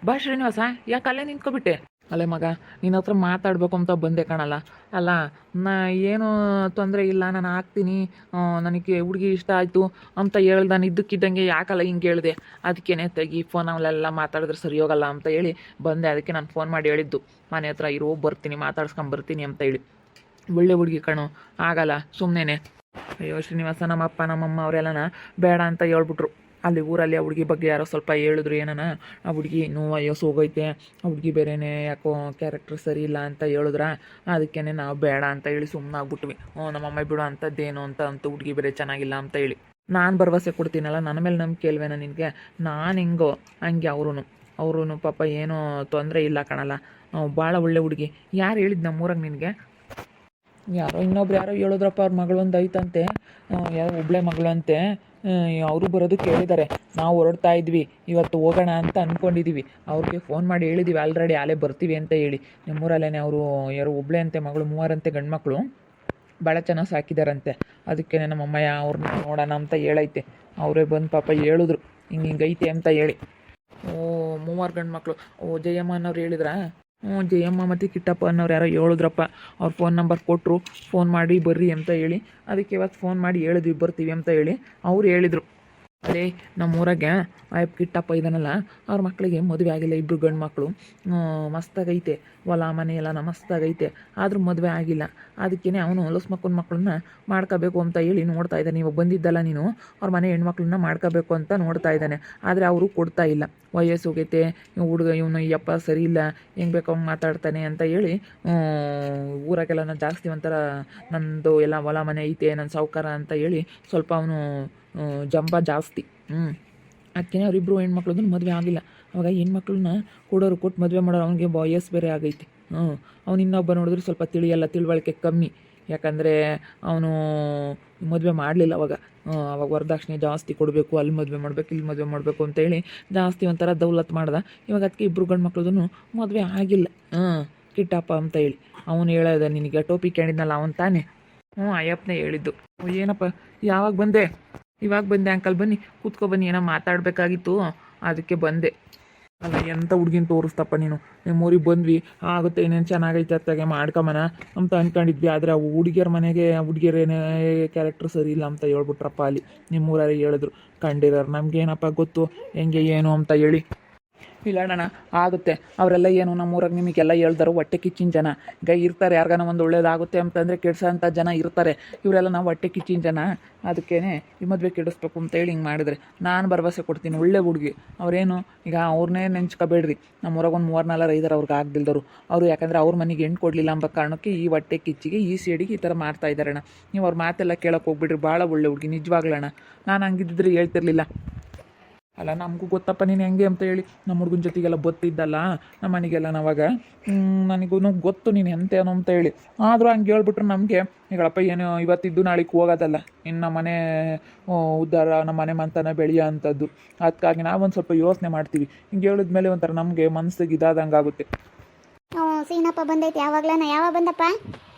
ಬಾ ಶ್ರೀನಿವಾಸ, ಯಾಕೆ ಅಲ್ಲೇ ನಿಂತ್ಕೊಬಿಟ್ಟೆ? ಅಲ್ಲೇ ಮಗ, ನಿನ್ನ ಹತ್ರ ಮಾತಾಡಬೇಕು ಅಂತ ಬಂದೆ ಕಣಲ್ಲ. ಅಲ್ಲ, ನಾ ಏನು ತೊಂದರೆ ಇಲ್ಲ, ನಾನು ಹಾಕ್ತೀನಿ, ನನಗೆ ಹುಡುಗಿ ಇಷ್ಟ ಆಯಿತು ಅಂತ ಹೇಳ್ದೆ. ನಾನು ಇದ್ದಕ್ಕಿದ್ದಂಗೆ ಯಾಕಲ್ಲ ಹಿಂಗೆ ಹೇಳಿದೆ, ಅದಕ್ಕೇನೆ ತೆಗಿ ಫೋನಲ್ಲೆಲ್ಲ ಮಾತಾಡಿದ್ರೆ ಸರಿ ಹೋಗಲ್ಲ ಅಂತ ಹೇಳಿ ಬಂದೆ. ಅದಕ್ಕೆ ನಾನು ಫೋನ್ ಮಾಡಿ ಹೇಳಿದ್ದು, ಮನೆ ಹತ್ರ ಇರೋ ಬರ್ತೀನಿ, ಮಾತಾಡ್ಸ್ಕೊಂಬರ್ತೀನಿ ಅಂತ ಹೇಳಿ. ಒಳ್ಳೆ ಹುಡುಗಿ ಕಣೋ, ಆಗಲ್ಲ ಸುಮ್ಮನೆ. ಅಯ್ಯೋ ಶ್ರೀನಿವಾಸ, ನಮ್ಮಪ್ಪ ನಮ್ಮಮ್ಮ ಅವರೆಲ್ಲನ ಬೇಡ ಅಂತ ಹೇಳ್ಬಿಟ್ರು. ಅಲ್ಲಿ ಊರಲ್ಲಿ ಆ ಹುಡುಗಿ ಬಗ್ಗೆ ಯಾರೋ ಸ್ವಲ್ಪ ಹೇಳಿದ್ರು ಏನನ, ಆ ಹುಡುಗಿ ಇನ್ನೂ ವಯಸ್ಸು ಹೋಗೈತೆ, ಆ ಹುಡುಗಿ ಬೇರೆಯೇ ಯಾಕೋ ಕ್ಯಾರೆಕ್ಟರ್ ಸರಿ ಇಲ್ಲ ಅಂತ ಹೇಳಿದ್ರ. ಅದಕ್ಕೇ ನಾವು ಬೇಡ ಅಂತ ಹೇಳಿ ಸುಮ್ಮನೆ ಆಗ್ಬಿಟ್ವಿ. ನಮ್ಮಮ್ಮ ಬಿಡು ಅಂಥದ್ದೇನು ಅಂತ ಹುಡುಗಿ ಬೇರೆ ಚೆನ್ನಾಗಿಲ್ಲ ಅಂತ ಹೇಳಿ. ನಾನು ಭರವಸೆ ಕೊಡ್ತೀನಲ್ಲ, ನನ್ನ ಮೇಲೆ ನಂಬಿಕೆ ಇಲ್ವೇನ ನಿನಗೆ? ನಾನು ಹೆಂಗೋ ಹಂಗೆ ಅವ್ರೂ ಪಾಪ ಏನೋ ತೊಂದರೆ ಇಲ್ಲ ಕಣಲ್ಲ, ಭಾಳ ಒಳ್ಳೆ ಹುಡುಗಿ. ಯಾರು ಹೇಳಿದ್ದು ನಮ್ಮೂರಾಗ ನಿನಗೆ? ಇನ್ನೊಬ್ರು ಯಾರೋ ಹೇಳಿದ್ರಪ್ಪ, ಅವ್ರ ಮಗಳು ಒಂದು ಐತಂತೆ, ಯಾರೋ ಒಬ್ಬಳೆ ಮಗಳು ಅಂತೆ. ಅವರು ಬರೋದು ಕೇಳಿದ್ದಾರೆ. ನಾವು ಹೊರಡ್ತಾ ಇದ್ವಿ, ಇವತ್ತು ಹೋಗೋಣ ಅಂತ ಅಂದ್ಕೊಂಡಿದ್ದೀವಿ. ಅವ್ರಿಗೆ ಫೋನ್ ಮಾಡಿ ಹೇಳಿದ್ದೀವಿ ಆಲ್ರೆಡಿ, ಆಲೇ ಬರ್ತೀವಿ ಅಂತ ಹೇಳಿ. ನಿಮ್ಮೂರಲ್ಲೇ ಅವರು ಯಾರೋ ಒಬ್ಬಳೆ ಅಂತೆ ಮಗಳು, ಮೂವರಂತೆ ಗಂಡು ಮಕ್ಕಳು, ಭಾಳ ಚೆನ್ನಾಗಿ ಸಾಕಿದಾರಂತೆ. ಅದಕ್ಕೆ ನಮ್ಮಮ್ಮ ಅವ್ರನ್ನ ನೋಡೋಣ ಅಂತ ಹೇಳೈತೆ. ಅವರೇ ಬಂದು ಪಾಪ ಹೇಳಿದ್ರು ಹಿಂಗೈತೆ ಅಂತ ಹೇಳಿ. ಮೂವರು ಗಂಡು ಮಕ್ಕಳು. ಜಯಮ್ಮ ಅನ್ನೋರು ಹೇಳಿದ್ರಾ? ಜಯಮ್ಮ ಮತ್ತು ಕಿಟ್ಟಪ್ಪ ಅನ್ನೋರು ಯಾರೋ ಹೇಳಿದ್ರಪ್ಪ. ಅವ್ರ ಫೋನ್ ನಂಬರ್ ಕೊಟ್ಟರು, ಫೋನ್ ಮಾಡಿ ಬರ್ರಿ ಅಂತ ಹೇಳಿ. ಅದಕ್ಕೆ ಇವತ್ತು ಫೋನ್ ಮಾಡಿ ಹೇಳಿದ್ವಿ ಬರ್ತೀವಿ ಅಂತ ಹೇಳಿ. ಅವ್ರು ಹೇಳಿದರು, ಅದೇ ನಮ್ಮೂರಾಗೆ ಕಿಟ್ಟಪ್ಪ ಇದ್ದಾನಲ್ಲ, ಅವ್ರ ಮಕ್ಕಳಿಗೆ ಮದುವೆ ಆಗಿಲ್ಲ, ಇಬ್ಬರು ಗಂಡು ಮಕ್ಕಳು, ಮಸ್ತಾಗೈತೆ, ಹೊಲ ಮನೆ ಎಲ್ಲ ಮಸ್ತಾಗೈತೆ, ಆದರೂ ಮದುವೆ ಆಗಿಲ್ಲ. ಅದಕ್ಕೇ ಅವನು ಹೊಲಸು ಮಕ್ಕಳನ್ನ ಮಾಡ್ಕೋಬೇಕು ಅಂತ ಹೇಳಿ ನೋಡ್ತಾ ಇದ್ದಾನೆ. ಇವಾಗ ಬಂದಿದ್ದಲ್ಲ ನೀನು, ಅವ್ರ ಮನೆ ಹೆಣ್ಮಕ್ಳನ್ನ ಮಾಡ್ಕೋಬೇಕು ಅಂತ ನೋಡ್ತಾ ಇದ್ದಾನೆ. ಆದರೆ ಅವರು ಕೊಡ್ತಾ ಇಲ್ಲ, ವಯಸ್ಸು ಹೋಗೈತೆ, ಹುಡುಗ ಇವನು ಯಪ್ಪ ಸರಿ ಇಲ್ಲ, ಹೆಂಗೆ ಬೇಕೋ ಹಂಗೆ ಮಾತಾಡ್ತಾನೆ ಅಂತ ಹೇಳಿ. ಊರಾಗೆಲ್ಲ ನಾನು ಜಾಸ್ತಿ ಒಂಥರ ನಂದು ಎಲ್ಲ ಹೊಲ ಮನೆ ಐತೆ, ನನ್ನ ಸಾವುಕಾರ ಅಂತ ಹೇಳಿ ಸ್ವಲ್ಪ ಅವನು ಜಂಬ ಜಾಸ್ತಿ. ಅದಕ್ಕೆ ಅವರಿಬ್ಬರು ಹೆಣ್ಮಕ್ಳದ್ದು ಮದುವೆ ಆಗಿಲ್ಲ. ಅವಾಗ ಹೆಣ್ಮಕ್ಳನ್ನ ಕೊಡೋರು ಕೊಟ್ಟು ಮದುವೆ ಮಾಡೋರು. ಅವನಿಗೆ ವಯಸ್ಸು ಬೇರೆ ಆಗೈತಿ. ಅವ್ನು ಇನ್ನೊಬ್ಬ ನೋಡಿದ್ರೆ ಸ್ವಲ್ಪ ತಿಳುವಳಿಕೆ ಕಮ್ಮಿ. ಯಾಕಂದರೆ ಅವನು ಮದುವೆ ಮಾಡಲಿಲ್ಲ ಅವಾಗ ವರದಕ್ಷಿಣೆ ಜಾಸ್ತಿ ಕೊಡಬೇಕು, ಅಲ್ಲಿ ಮದುವೆ ಮಾಡಬೇಕು, ಇಲ್ಲಿ ಮದುವೆ ಮಾಡಬೇಕು ಅಂತೇಳಿ ಜಾಸ್ತಿ ಒಂಥರ ದೌಲತ್ ಮಾಡ್ದೆ. ಇವಾಗ ಅದಕ್ಕೆ ಇಬ್ಬರು ಗಂಡು ಮಕ್ಳದ್ದು ಮದುವೆ ಆಗಿಲ್ಲ. ಕಿಟ್ಟಪ್ಪ ಅಂತ ಹೇಳಿ ಅವನು ಹೇಳೋದ ನಿನಗೆ, ಟೋಪಿ ಕೇಳಿದ್ನಲ್ಲ ಅವನು ತಾನೇ? ಅಯ್ಯಪ್ಪನೇ ಹೇಳಿದ್ದು. ಏನಪ್ಪ ಯಾವಾಗ ಬಂದೆ? ಇವಾಗ ಬಂದೆ ಅಂಕಲ್, ಬನ್ನಿ ಕೂತ್ಕೊಬನ್ನಿ, ಏನೋ ಮಾತಾಡಬೇಕಾಗಿತ್ತು ಅದಕ್ಕೆ ಬಂದೆ. ಅಲ್ಲ, ಎಂಥ ಹುಡುಗಿನ ತೋರಿಸ್ತಪ್ಪ ನೀನು. ನಿಮ್ಮೂರಿಗೆ ಬಂದ್ವಿ, ಆಗುತ್ತೆ ಇನ್ನೇನು ಚೆನ್ನಾಗೈತೆ ಅತ್ತಾಗೆ ಮಾಡ್ಕೊಂಬನ ಅಂತ ಅಂದ್ಕೊಂಡಿದ್ವಿ. ಆದರೆ ಆ ಹುಡುಗಿಯರ ಮನೆಗೆ ಹುಡುಗಿಯರೇನೇ ಕ್ಯಾರೆಕ್ಟರ್ ಸರಿ ಇಲ್ಲ ಅಂತ ಹೇಳ್ಬಿಟ್ರಪ್ಪ ಅಲ್ಲಿ. ನಿಮ್ಮೂರಲ್ಲಿ ಹೇಳಿದ್ರು ಕಂಡಿರೋರು. ನಮಗೇನಪ್ಪ ಗೊತ್ತು ಹೆಂಗೆ ಏನು ಅಂತ ಹೇಳಿ. ಇಲ್ಲ ಅಣ್ಣ, ಆಗುತ್ತೆ. ಅವರೆಲ್ಲ ಏನು ನಮ್ಮೂರಾಗ ನಿಮಗೆಲ್ಲ ಹೇಳ್ದಾರೋ ಹೊಟ್ಟೆ ಕಿಚ್ಚಿನ ಜನ ಇರ್ತಾರೆ. ಯಾರಿಗಾನ ಒಂದು ಒಳ್ಳೇದಾಗುತ್ತೆ ಅಂತಂದರೆ ಕೆಡ್ಸೋಂಥ ಜನ ಇರ್ತಾರೆ. ಇವರೆಲ್ಲ ನಾವು ಹೊಟ್ಟೆ ಕಿಚ್ಚಿನ ಜನ. ಅದಕ್ಕೇ ಈ ಮದುವೆ ಕೆಡಿಸ್ಬೇಕು ಅಂತ ಹೇಳಿ ಹಿಂಗೆ ಮಾಡಿದ್ರೆ ನಾನು ಭರವಸೆ ಕೊಡ್ತೀನಿ. ಒಳ್ಳೆ ಹುಡುಗಿ ಅವರೇನು, ಈಗ ಅವ್ರನ್ನೇ ನೆಂಚ್ಕೋಬೇಡ್ರಿ. ನಮ್ಮೂರಾಗ ಒಂದು 3-4 ಇದ್ದಾರೆ ಅವ್ರಿಗೆ ಆಗ್ದಿಲ್ದವರು. ಅವರು ಯಾಕಂದರೆ ಅವ್ರ ಮನೆಗೆ ಹೆಣ್ಣು ಕೊಡಲಿಲ್ಲ ಎಂಬ ಕಾರಣಕ್ಕೆ ಈ ಹೊಟ್ಟೆ ಕಿಚ್ಚಿಗೆ ಈ ಸೇಡಿಗೆ ಈ ಥರ ಮಾಡ್ತಾ ಇದ್ದಾರಣ್ಣ. ನೀವು ಅವ್ರ ಮಾತೆಲ್ಲ ಕೇಳೋಕೆ ಹೋಗ್ಬಿಡ್ರಿ. ಭಾಳ ಒಳ್ಳೆ ಹುಡುಗಿ ನಿಜವಾಗ್ಲಣ್ಣ. ನಾನು ಹಂಗಿದ್ದಿದ್ರೆ ಹೇಳ್ತಿರ್ಲಿಲ್ಲ. ಅಲ್ಲ, ನಮಗೂ ಗೊತ್ತಪ್ಪ ನೀನು ಹೆಂಗೆ ಅಂತ ಹೇಳಿ. ನಮ್ಮ ಹುಡುಗನ ಜೊತೆಗೆಲ್ಲ ಬತ್ತಿದ್ದಲ್ಲ ನಮ್ಮ ಮನೆಗೆಲ್ಲ. ನಾವಾಗ ನನಗೂ ಗೊತ್ತು ನೀನು ಎಂತೇನು ಅಂತ ಹೇಳಿ. ಆದರೂ ಹಂಗೆ ಹೇಳ್ಬಿಟ್ರೆ ನಮಗೆ ಈಗಳಪ್ಪ ಏನು ಇವತ್ತಿದ್ದು ನಾಳೆಗೆ ಹೋಗೋದಲ್ಲ. ಇನ್ನು ನಮ್ಮ ಮನೆ ಉದ್ಧಾರ, ನಮ್ಮ ಮನೆ ಮಂತನ ಬೆಳೆಯೋ ಅಂಥದ್ದು. ಅದಕ್ಕಾಗಿ ನಾವೊಂದು ಸ್ವಲ್ಪ ಯೋಚನೆ ಮಾಡ್ತೀವಿ. ಹಿಂಗೆ ಹೇಳಿದ್ಮೇಲೆ ಒಂಥರ ನಮಗೆ ಮನಸ್ಸಿಗೆ ಇದಾದಂಗೆ ಆಗುತ್ತೆ. ಸೀನಪ್ಪ ಬಂದೈತೆ ಯಾವಾಗ ಬಂದಪ್ಪ?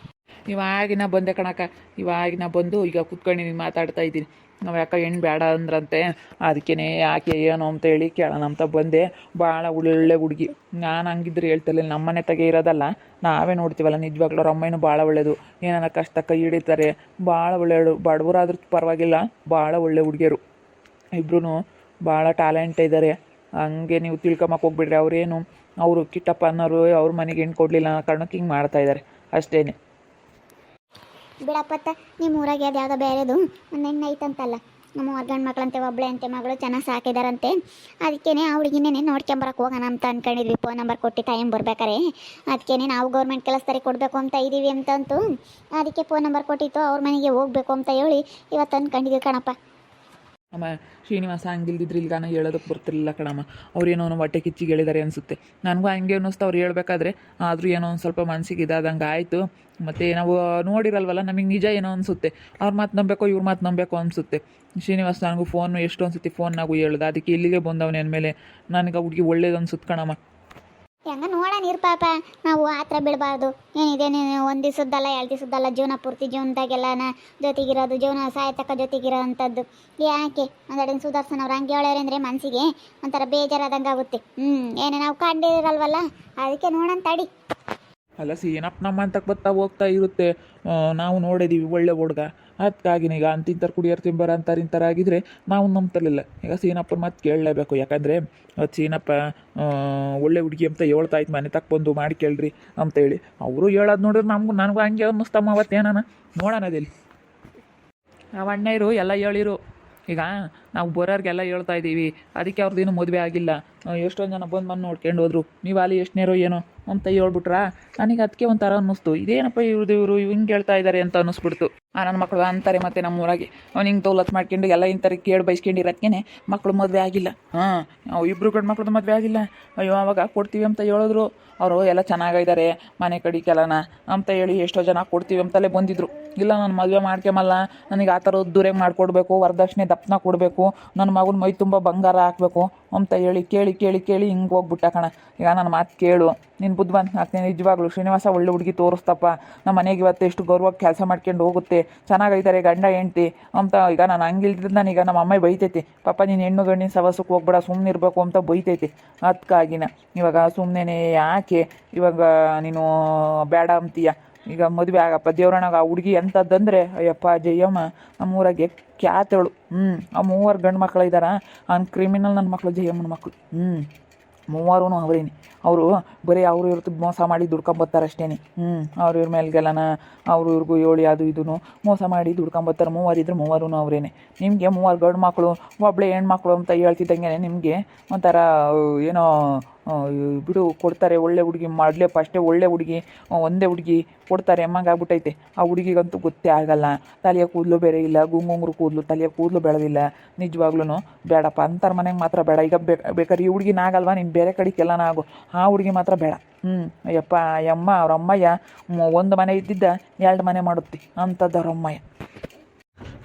ಇವಾಗಿನ ಬಂದೆ ಕಣಕ್ಕ. ಇವಾಗಿನ ಬಂದು ಈಗ ಕುತ್ಕೊಂಡು ಮಾತಾಡ್ತಾ ಇದ್ದೀನಿ. ನಾವು ಯಾಕೆ ಹೆಣ್ಣು ಬೇಡ ಅಂದ್ರಂತೆ, ಅದಕ್ಕೇ ಯಾಕೆ ಏನು ಅಂತ ಹೇಳಿ ಕೇಳೋಣ ಅಂತ ಬಂದೆ. ಭಾಳ ಒಳ್ಳೆ ಹುಡುಗಿ. ನಾನು ಹಂಗಿದ್ರೆ ಹೇಳ್ತಿರ್ಲಿಲ್ಲ. ನಮ್ಮ ಮನೆ ತಗೆ ಇರೋದಲ್ಲ, ನಾವೇ ನೋಡ್ತೀವಲ್ಲ ನಿಜವಾಗ್ಲೂ. ಅವ್ರ ಅಮ್ಮನೂ ಭಾಳ ಒಳ್ಳೆಯದು. ಏನಾರ ಕಷ್ಟ ಕೈ ಹಿಡಿತಾರೆ. ಭಾಳ ಒಳ್ಳೆಯಳು. ಬಡವರಾದ್ರೂ ಪರವಾಗಿಲ್ಲ, ಭಾಳ ಒಳ್ಳೆ ಹುಡುಗಿಯರು ಇಬ್ಬರೂ. ಭಾಳ ಟ್ಯಾಲೆಂಟ್ ಇದ್ದಾರೆ. ಹಂಗೆ ನೀವು ತಿಳ್ಕೊಂಬಕ್ಕೆ ಹೋಗ್ಬಿಡ್ರಿ. ಅವರು ಕಿಟ್ಟಪ್ಪ ಅನ್ನೋರು ಅವ್ರ ಮನೆಗೆ ಹೆಣ್ಣು ಕೊಡಲಿಲ್ಲ ಅನ್ನೋ ಕಾರಣಕ್ಕೆ ಹಿಂಗೆ ಮಾಡ್ತಾಯಿದ್ದಾರೆ ಅಷ್ಟೇ. ಬಿಡಪ್ಪತ್ತ, ನಿಮ್ಮ ಊರಾಗೆ ಅದು ಯಾವುದೋ ಬೇರೆದು ಒಂದು ಹೆಣ್ಣು ಐತಂತಲ್ಲ, ನಮ್ಮ ಗಂಡು ಮಕ್ಕಳಂತೆ ಒಬ್ಬಳೆ ಅಂತೆ ಮಗಳು ಚೆನ್ನಾಗಿ ಸಾಕಿದಾರಂತೆ. ಅದಕ್ಕೇ ಆ ಹುಡುಗಿನೇ ನೋಡ್ಕೊಂಬರಕ್ಕೆ ಹೋಗೋಣ ಅಂತ ಅಂದ್ಕೊಂಡಿದ್ವಿ. ಫೋನ್ ನಂಬರ್ ಕೊಟ್ಟು ಟೈಮ್ ಬರ್ಬೇಕಾರೆ. ಅದಕ್ಕೇ ನಾವು ಗೌರ್ಮೆಂಟ್ ಕೆಲಸದಾರಿಗೆ ಕೊಡಬೇಕು ಅಂತ ಇದ್ದೀವಿ ಅಂತಂತು. ಅದಕ್ಕೆ ಫೋನ್ ನಂಬರ್ ಕೊಟ್ಟಿತ್ತು, ಅವ್ರ ಮನೆಗೆ ಹೋಗಬೇಕು ಅಂತ ಹೇಳಿ ಇವತ್ತು ಅಂದ್ಕೊಂಡಿದ್ವಿ ಕಣಪ್ಪ. ಅಮ್ಮ ಶ್ರೀನಿವಾಸ ಹಂಗಿಲ್ದಿದ್ರೆ ಇಲ್ಗಾನ ಹೇಳೋದಕ್ಕೆ ಬರ್ತಿರ್ಲಿಲ್ಲ ಕಣಮ್ಮ. ಅವ್ರೇನೋ ಹೊಟ್ಟೆ ಕಿಚ್ಚಿಗೆ ಹೇಳಿದ್ದಾರೆ ಅನಿಸುತ್ತೆ. ನನಗೂ ಹಂಗೆ ಅನ್ನಿಸ್ತು ಅವ್ರು ಹೇಳ್ಬೇಕಾದ್ರೆ. ಆದರೂ ಏನೋ ಒಂದು ಸ್ವಲ್ಪ ಮನಸ್ಸಿಗೆ ಇದಾದಂಗೆ ಆಯಿತು. ಮತ್ತು ನಾವು ನೋಡಿರಲ್ವಲ್ಲ, ನಮಗೆ ನಿಜ ಏನೋ ಅನಿಸುತ್ತೆ. ಅವ್ರ ಮಾತು ನಂಬಬೇಕೋ ಇವ್ರ ಮಾತು ನಂಬಬೇಕೋ ಅನಿಸುತ್ತೆ. ಶ್ರೀನಿವಾಸ ನನಗೂ ಫೋನು ಎಷ್ಟೊಂದು ಸತಿ ಫೋನ್ನಾಗೂ ಹೇಳ್ದೆ. ಅದಕ್ಕೆ ಇಲ್ಲಿಗೆ ಬಂದವನೇ ಅಂದಮೇಲೆ ನನಗೆ ಹುಡುಗಿ ಒಳ್ಳೇದು ಅನ್ಸುತ್ತೆ ಕಣಮ್ಮ. ಹೆಂಗ ನೋಡೋಣ ಇರ್ ಪಾಪ, ನಾವು ಆ ಥರ ಬಿಡಬಾರ್ದು. ಏನಿದೆ ಒಂದು ದಿವಸದ್ದಲ್ಲ 2 ದಿವಸದ್ದಲ್ಲ, ಜೀವನ ಪೂರ್ತಿ ಜೀವನದಾಗೆಲ್ಲ ಜೊತೆಗಿರೋದು, ಜೀವನ ಸಾಯತಕ್ಕ ಜೊತೆಗಿರೋ ಅಂಥದ್ದು. ಯಾಕೆ ಒಂದೆರಡು ಸುದರ್ಶನ್ ಅವ್ರು ಹಂಗೆ ಹೇಳೋರು ಅಂದರೆ ಮನಸ್ಸಿಗೆ ಒಂಥರ ಬೇಜಾರಾದಂಗೆ ಆಗುತ್ತೆ. ಏನೇ ನಾವು ಕಂಡಿರಲ್ವಲ್ಲ, ಅದಕ್ಕೆ ನೋಡೋಣ ತಡಿ. ಅಲ್ಲ ಏನಪ್ಪ ನಮ್ಮ ಅಂತಕ್ಕೆ ಬರ್ತಾ ಹೋಗ್ತಾ ಇರುತ್ತೆ. ನಾವು ನೋಡಿದ್ದೀವಿ ಒಳ್ಳೆ ಹುಡ್ಗ, ಅದಕ್ಕಾಗಿನ ಈಗ ಅಂತಿಂತಾರೆ ಕುಡಿಯೋರು ತಿಂಬರ ಅಂತಾರೆ ಇಂಥರ ಆಗಿದ್ರೆ ನಾವು ನಂಬ್ತಲಿಲ್ಲ. ಈಗ ಸೀನಪ್ಪನ ಮಾತು ಕೇಳಲೇಬೇಕು, ಯಾಕಂದರೆ ಸೀನಪ್ಪ ಒಳ್ಳೆ ಹುಡುಗಿ ಅಂತ ಹೇಳ್ತಾ ಇತ್ತು, ಮನೆ ತಕ್ಕ ಬಂದು ಮಾಡಿ ಕೇಳ್ರಿ ಅಂತ ಹೇಳಿ. ಅವರು ಹೇಳೋದು ನೋಡಿದ್ರೆ ನನಗೂ ಹಂಗೆ ಅನ್ನಿಸ್ತಮ್ಮ. ಅವತ್ತೇನ ನೋಡೋಣ ಅದಿಲ್ಲಿ ನಾವು ಅಣ್ಣಯ್ಯರು ಎಲ್ಲ ಹೇಳಿರು. ಈಗ ನಾವು ಬರೋರಿಗೆಲ್ಲ ಹೇಳ್ತಾ ಇದ್ದೀವಿ, ಅದಕ್ಕೆ ಅವ್ರದ್ದೇನು ಮದುವೆ ಆಗಿಲ್ಲ. ಎಷ್ಟೊಂದು ಜನ ಬಂದು ನೋಡ್ಕೊಂಡು ಹೋದ್ರು, ನೀವು ಅಲ್ಲಿ ಎಷ್ಟನೇರೋ ಏನೋ ಅಂತ ಹೇಳ್ಬಿಟ್ರಾ. ನನಗೆ ಅದಕ್ಕೆ ಒಂಥರ ಅನ್ನಿಸ್ತು, ಇದೇನಪ್ಪ ಇವರು ಹಿಂಗೆ ಹೇಳ್ತಾ ಇದ್ದಾರೆ ಅಂತ ಅನ್ನಿಸ್ಬಿಡ್ತು. ನನ್ನ ಮಕ್ಕಳು ಅಂತಾರೆ ಮತ್ತೆ ನಮ್ಮೂರಾಗೆ ಅವ್ನು ಹಿಂಗೆ ದೌಲತ್ ಮಾಡ್ಕೊಂಡು ಎಲ್ಲ ಇಂಥರ ಕೇಳಿ ಬೈಸ್ಕೊಂಡಿರೋದಕ್ಕೆ ಮಕ್ಕಳು ಮದುವೆ ಆಗಿಲ್ಲ. ಇಬ್ಬರು ಗಂಡು ಮಕ್ಳದ್ದು ಮದುವೆ ಆಗಿಲ್ಲ. ಅಯ್ಯೋ ಅವಾಗ ಕೊಡ್ತೀವಿ ಅಂತ ಹೇಳಿದ್ರು ಅವರು, ಎಲ್ಲ ಚೆನ್ನಾಗಿದ್ದಾರೆ ಮನೆ ಕಡಿಕೆಲ್ಲನ ಅಂತ ಹೇಳಿ ಎಷ್ಟೋ ಜನ ಕೊಡ್ತೀವಿ ಅಂತಲೇ ಬಂದಿದ್ರು. ಇಲ್ಲ ನಾನು ಮದುವೆ ಮಾಡ್ಕೊಂಬಲ್ಲ, ನನಗೆ ಆ ಥರದ್ದು ದೂರೆಗೆ ಮಾಡಿಕೊಡ್ಬೇಕು, ವರದಕ್ಷಿಣೆ ದಪ್ಪನ ಕೊಡಬೇಕು, ನನ್ನ ಮಗನ ಮೈ ತುಂಬ ಬಂಗಾರ ಹಾಕಬೇಕು ಅಂತ ಹೇಳಿ ಕೇಳಿ ಕೇಳಿ ಕೇಳಿ ಹಿಂಗೆ ಹೋಗ್ಬಿಟ್ಟ ಕಣ. ಈಗ ನನ್ನ ಮಾತು ಕೇಳು, ನೀನು ಬುದ್ಧಿವಂತ ಹಾಕ್ತೀನಿ. ನಿಜವಾಗ್ಲು ಶ್ರೀನಿವಾಸ ಒಳ್ಳೆ ಹುಡುಗಿ ತೋರಿಸ್ತಪ್ಪ, ನಮ್ಮ ಮನೆಗೆ ಇವತ್ತು ಎಷ್ಟು ಗೌರವಕ್ಕೆ ಕೆಲಸ ಮಾಡ್ಕೊಂಡು ಹೋಗುತ್ತೆ, ಚೆನ್ನಾಗೈತಾರೆ ಗಂಡ ಹೆಂಡ್ತಿ ಅಂತ. ಈಗ ನಾನು ಹಂಗಿಲ್ದಿದ್ದು ನನಗೆ ನಮ್ಮ ಅಮ್ಮ ಬೈತೈತಿ, ಪಾಪ ನೀನು ಹೆಣ್ಣು ಗಂಡಿನ ಸವಸಕ್ಕೆ ಹೋಗ್ಬೇಡ, ಸುಮ್ಮನೆ ಇರಬೇಕು ಅಂತ ಬೈತೈತಿ. ಅದಕ್ಕಾಗಿನ ಇವಾಗ ಸುಮ್ಮನೆ ಯಾಕೆ ಇವಾಗ ನೀನು ಬೇಡ ಅಂತೀಯ. ಈಗ ಮದುವೆ ಆಗಪ್ಪ ದೇವ್ರಣ್ಣಗ ಆ ಹುಡುಗಿ ಎಂಥದ್ದಂದರೆ ಅಯ್ಯಪ್ಪ ಜಯಮ್ಮ ನಮ್ಮೂರಾಗೆ ಖ್ಯಾತಳು. ಆ 3 ಗಂಡು ಮಕ್ಕಳು ಇದ್ದಾರ, ಅವ್ನು ಕ್ರಿಮಿನಲ್ ನನ್ನ ಮಕ್ಕಳು ಜಯಮ್ಮನ ಮಕ್ಕಳು. 3 ಅವರೇನೆ. ಅವರು ಬರೀ ಅವರು ಇವ್ರದ್ದು ಮೋಸ ಮಾಡಿ ದುಡ್ಕೊಂಬತ್ತಾರೆ ಅಷ್ಟೇ. ಅವ್ರು ಇವ್ರ ಮೇಲ್ಗೆಲ್ಲನ ಅವರು ಇವ್ರಿಗೂ ಹೇಳಿ ಅದು ಇದೂ ಮೋಸ ಮಾಡಿ ದುಡ್ಕೊಂಬತ್ತಾರೆ. 3 ಇದ್ರೆ 3 ಅವರೇನೆ. ನಿಮಗೆ 3 ಗಂಡು ಮಕ್ಕಳು ಒಬ್ಬಳೆ ಹೆಣ್ಮಕ್ಳು ಅಂತ ಹೇಳ್ತಿದ್ದಂಗೆ ನಿಮಗೆ ಒಂಥರ ಏನೋ ಬಿಡು ಕೊಡ್ತಾರೆ. ಒಳ್ಳೆ ಹುಡುಗಿ ಮಾಡಲೇಪ್ಪ ಅಷ್ಟೇ, ಒಳ್ಳೆ ಹುಡುಗಿ ಒಂದೇ ಹುಡುಗಿ ಕೊಡ್ತಾರೆ ಎಮ್ಮಂಗಾಗ್ಬಿಟ್ಟೈತೆ. ಆ ಹುಡುಗಿಗಂತೂ ಗೊತ್ತೇ ಆಗಲ್ಲ, ತಲೆಯ ಕೂದಲು ಬೇರೆ ಇಲ್ಲ, ಗುಂಗುಂಗ್ರು ಕೂದಲು, ತಲೆಯ ಕೂದಲು ಬೆಳೆದಿಲ್ಲ. ನಿಜವಾಗ್ಲೂ ಬೇಡಪ್ಪ ಅಂತಾರ ಮನೆಗೆ ಮಾತ್ರ ಬೇಡ. ಈಗ ಬೇಕಾದ್ರೆ ಈ ಹುಡುಗಿನ ಆಗಲ್ವಾ, ನೀನು ಬೇರೆ ಕಡೆಗೆಲ್ಲನ ಆಗು, ಆ ಹುಡುಗಿ ಮಾತ್ರ ಬೇಡ. ಅಯ್ಯಪ್ಪ ಅಮ್ಮ ಅವ್ರ ಅಮ್ಮಯ್ಯ 1 ಮನೆ ಇದ್ದಿದ್ದ 2 ಮನೆ ಮಾಡುತ್ತೆ ಅಂಥದ್ದು ಅವ್ರ ಅಮ್ಮಯ್ಯ.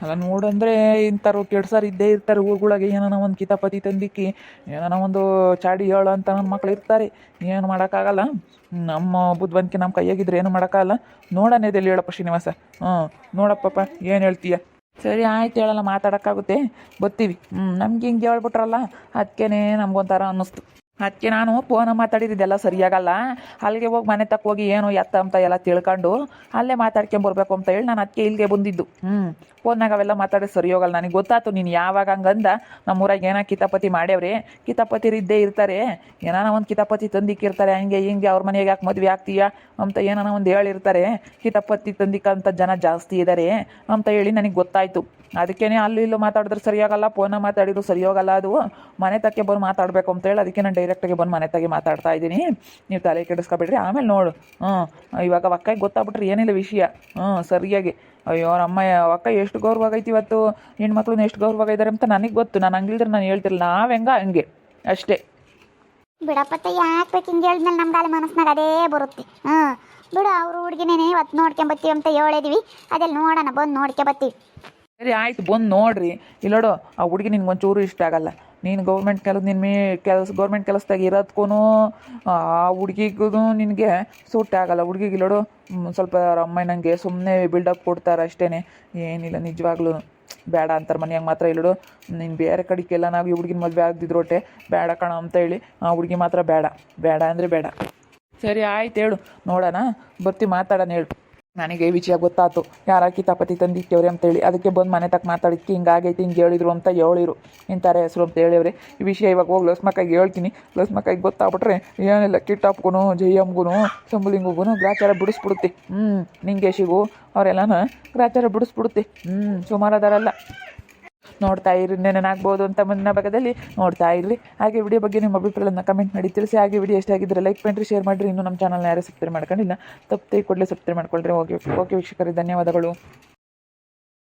ಅಲ್ಲ ನೋಡಂದರೆ ಇಂಥವ್ರು ಕೆಡ್ಸಾರು ಇದ್ದೇ ಇರ್ತಾರೆ ಊರುಗಳಿಗೆ. ಏನಾನ ಒಂದು ಕಿತಾಪತಿ ತಂದಿಕ್ಕಿ ಏನಾನ ಒಂದು ಚಾಡಿ ಹೇಳು ಅಂತ ನನ್ನ ಮಕ್ಳು ಇರ್ತಾರೆ. ಏನು ಮಾಡೋಕ್ಕಾಗಲ್ಲ, ನಮ್ಮ ಬುದ್ಧಿವಂತಿಕೆ ನಮ್ಮ ಕೈಯಾಗಿದ್ರೆ ಏನು ಮಾಡೋಕ್ಕಾಗಲ್ಲ. ನೋಡೋಣ ಇದೆಲ್ಲಿ ಹೇಳಪ್ಪ ಶ್ರೀನಿವಾಸ. ನೋಡಪ್ಪಪ್ಪ ಏನು ಹೇಳ್ತೀಯ? ಸರಿ ಆಯ್ತು, ಹೇಳಲ್ಲ, ಮಾತಾಡೋಕ್ಕಾಗುತ್ತೆ, ಬರ್ತೀವಿ. ನಮ್ಗೆ ಹಿಂಗೆ ಹೇಳ್ಬಿಟ್ರಲ್ಲ, ಅದಕ್ಕೇ ನಮ್ಗೊಂಥರ ಅನ್ನಿಸ್ತು. ಅದಕ್ಕೆ ನಾನು ಫೋನ ಮಾತಾಡಿದ್ದೆಲ್ಲ ಸರಿಯಾಗಲ್ಲ, ಅಲ್ಲಿಗೆ ಹೋಗಿ ಮನೆ ತಕ್ಕ ಹೋಗಿ ಏನು ಎತ್ತ ಅಂತ ಎಲ್ಲ ತಿಳ್ಕೊಂಡು ಅಲ್ಲೇ ಮಾತಾಡ್ಕೊಂಬರ್ಬೇಕು ಅಂತ ಹೇಳಿ ನಾನು ಅದಕ್ಕೆ ಇಲ್ಲಿಗೆ ಬಂದಿದ್ದು. ಫೋನ್ನಾಗ ಅವೆಲ್ಲ ಮಾತಾಡೋದು ಸರಿ ಹೋಗಲ್ಲ. ನನಗೆ ಗೊತ್ತಾಯ್ತು ನೀನು ಯಾವಾಗ ಹಂಗಂದ. ನಮ್ಮೂರಾಗ ಏನೋ ಕಿತಾಪತಿ ಮಾಡ್ಯವ್ರಿ, ಕಿತಾಪತಿರು ಇದ್ದೇ ಇರ್ತಾರೆ, ಏನಾನ ಒಂದು ಕಿತಾಪತಿ ತಂದಿಕ್ಕಿರ್ತಾರೆ. ಹಂಗೆ ಹಿಂಗೆ ಅವ್ರ ಮನೆಗೆ ಯಾಕೆ ಮದುವೆ ಆಗ್ತೀಯಾ ಅಂತ ಏನಾನ ಒಂದು ಹೇಳಿರ್ತಾರೆ. ಕಿತಾಪತಿ ತಂದಿಕ್ಕಂಥ ಜನ ಜಾಸ್ತಿ ಇದ್ದಾರೆ ಅಂತ ಹೇಳಿ ನನಗೆ ಗೊತ್ತಾಯಿತು. ಅದಕ್ಕೇ ಅಲ್ಲಿ ಇಲ್ಲೂ ಮಾತಾಡಿದ್ರೆ ಸರಿಯಾಗಲ್ಲ, ಫೋನ ಮಾತಾಡಿದ್ರು ಸರಿ ಹೋಗಲ್ಲ. ಅದು ಮನೆ ತಕ್ಕೆ ಬಂದು ಮಾತಾಡಬೇಕು ಅಂತೇಳಿ ಅದಕ್ಕೆ ನಾನು ಡೈರೆಕ್ಟಾಗಿ ಬಂದು ಮನೆ ತಗೆ ಮಾತಾಡ್ತಾ ಇದ್ದೀನಿ. ನೀವು ತಲೆ ಕೆಡಿಸ್ಕೊಬೇಡ್ರಿ, ಆಮೇಲೆ ನೋಡು. ಇವಾಗ ಅಕ್ಕಗೆ ಗೊತ್ತಾಗ್ಬಿಟ್ರೆ ಏನಿಲ್ಲ ವಿಷಯ. ಸರಿಯಾಗಿ ಅಯ್ಯೋ ಅವ್ರ ಅಮ್ಮ ಅಕ್ಕ ಎಷ್ಟು ಗೌರವಾಗೈತಿ ಇವತ್ತು, ಹೆಣ್ಮಕ್ಳನ್ನ ಎಷ್ಟು ಗೌರವಾಗಿದ್ದಾರೆ ಅಂತ ನನಗೆ ಗೊತ್ತು. ನಾನು ಹಂಗಿಲ್ದ್ರೆ ನಾನು ಹೇಳ್ತಿರಲಿಲ್ಲ. ಹಂಗೆ ಅಷ್ಟೇ ಬಿಡಪ್ಪತ್ತ, ಯಾಕೆ ಬೇಕು ಹಿಂಗೆ ಹೇಳಿದ್ಮೇಲೆ ನಮ್ಮ ಗಾಲಿ ಮನಸ್ಸಿನಾಗ ಅದೇ ಬರುತ್ತೆ. ಬಿಡು, ಅವ್ರ ಹುಡುಗಿನೇನೆ ಇವತ್ತು ನೋಡ್ಕೊಂಬತ್ತೀವಿ ಅಂತ ಹೇಳಿದ್ವಿ, ಅದೆಲ್ಲಿ ನೋಡೋಣ, ಬಂದು ನೋಡ್ಕೊಂಬತ್ತೀವಿ. ಸರಿ ಆಯ್ತು, ಬಂದು ನೋಡ್ರಿ. ಇಲ್ಲೋಡು ಆ ಹುಡುಗಿ ನಿನ್ಗೆ ಒಂಚೂರು ಇಷ್ಟ ಆಗಲ್ಲ. ನೀನು ಗೌರ್ಮೆಂಟ್ ಗೌರ್ಮೆಂಟ್ ಕೆಲಸದಾಗ ಇರೋದಕ್ಕೂ ಆ ಹುಡುಗಿಗೂ ನಿನಗೆ ಸೂಟ್ ಆಗಲ್ಲ. ಹುಡುಗಿಗೆ ಇಲ್ಲೋಡು ಸ್ವಲ್ಪ ಅಮ್ಮ ನನಗೆ ಸುಮ್ಮನೆ ಬಿಲ್ಡಪ್ ಕೊಡ್ತಾರೆ ಅಷ್ಟೇ, ಏನಿಲ್ಲ. ನಿಜವಾಗ್ಲೂ ಬೇಡ ಅಂತಾರೆ ಮನೆಯಾಗ ಮಾತ್ರ. ಇಲ್ಲೋಡು ನೀನು ಬೇರೆ ಕಡೆಗೆಲ್ಲ ನಾವು ಈ ಹುಡುಗಿನ ಮದುವೆ ಆಗದಿದ್ರೋಟೆ ಬೇಡ ಕಣ ಅಂತ ಹೇಳಿ ಆ ಹುಡುಗಿ ಮಾತ್ರ ಬೇಡ ಬೇಡ ಅಂದರೆ ಬೇಡ. ಸರಿ ಆಯ್ತು, ಹೇಳು, ನೋಡೋಣ, ಬರ್ತೀವಿ, ಮಾತಾಡೋಣ, ಹೇಳು. ನನಗೆ ಈ ವಿಷಯ ಗೊತ್ತಾಯ್ತು, ಯಾರ ಕಿತಾಪತಿ ತಂದಿಕ್ಕೇವ್ರಿ ಅಂತೇಳಿ. ಅದಕ್ಕೆ ಬಂದು ಮನೆ ತಕ್ಕ ಮಾತಾಡಿಕ್ಕೆ ಹಿಂಗಾಗೈತಿ, ಹಿಂಗೆ ಹೇಳಿದ್ರು ಅಂತ ಹೇಳಿರು, ಇಂಥರ ಹೆಸರು ಅಂತ ಹೇಳಿವ್ರಿ. ಈ ವಿಷಯ ಇವಾಗ ಹೋಗಿ ಲಸ್ಮಕ್ಕಾಗಿ ಹೇಳ್ತೀನಿ. ಲಸ್ಮಕ್ಕಾಗಿ ಗೊತ್ತಾಗ್ಬಿಟ್ರೆ ಏನಿಲ್ಲ, ಕಿಟ್ಟಪ್ಪಗೂ ಜಯಮ್ಗೂ ಸಂಬುಲಿಂಗೂ ಗ್ರಾಚಾರ ಬಿಡಿಸ್ಬಿಡುತ್ತೆ. ನಿಂಗೇಶಿಗೂ ಅವರೆಲ್ಲನ ಗ್ರಾಚಾರ ಬಿಡಿಸ್ಬಿಡುತ್ತೆ. ಸುಮಾರು ಅದರಲ್ಲ. ನೋಡ್ತಾ ಇರಿ, ನೆನನಾಗ್ಬೋದು ಅಂತ ಮುಂದಿನ ಭಾಗದಲ್ಲಿ ನೋಡ್ತಾ ಇರ್ರಿ. ಹಾಗೆ ವಿಡಿಯೋ ಬಗ್ಗೆ ನಿಮ್ಮ ಅಭಿಪ್ರಾಯಗಳನ್ನು ಕಮೆಂಟ್ ಮಾಡಿ ತಿಳಿಸಿ. ಹಾಗೆ ವಿಡಿಯೋ ಎಷ್ಟಾಗಿದ್ದರೆ ಲೈಕ್ ಮಾಡಿರಿ, ಶೇರ್ ಮಾಡಿರಿ. ಇನ್ನೂ ನಮ್ಮ ಚಾನಲ್ನ ಯಾರು ಸಬ್ಸ್ಕ್ರೈಬ್ ಮಾಡ್ಕೊಂಡಿಲ್ಲ, ತಪ್ಪದೆ ಕೂಡಲೇ ಸಬ್ಸ್ಕ್ರೈಬ್ ಮಾಡ್ಕೊಳ್ರಿ. ಓಕೆ ವೀಕ್ಷಕರೇ, ಧನ್ಯವಾದಗಳು.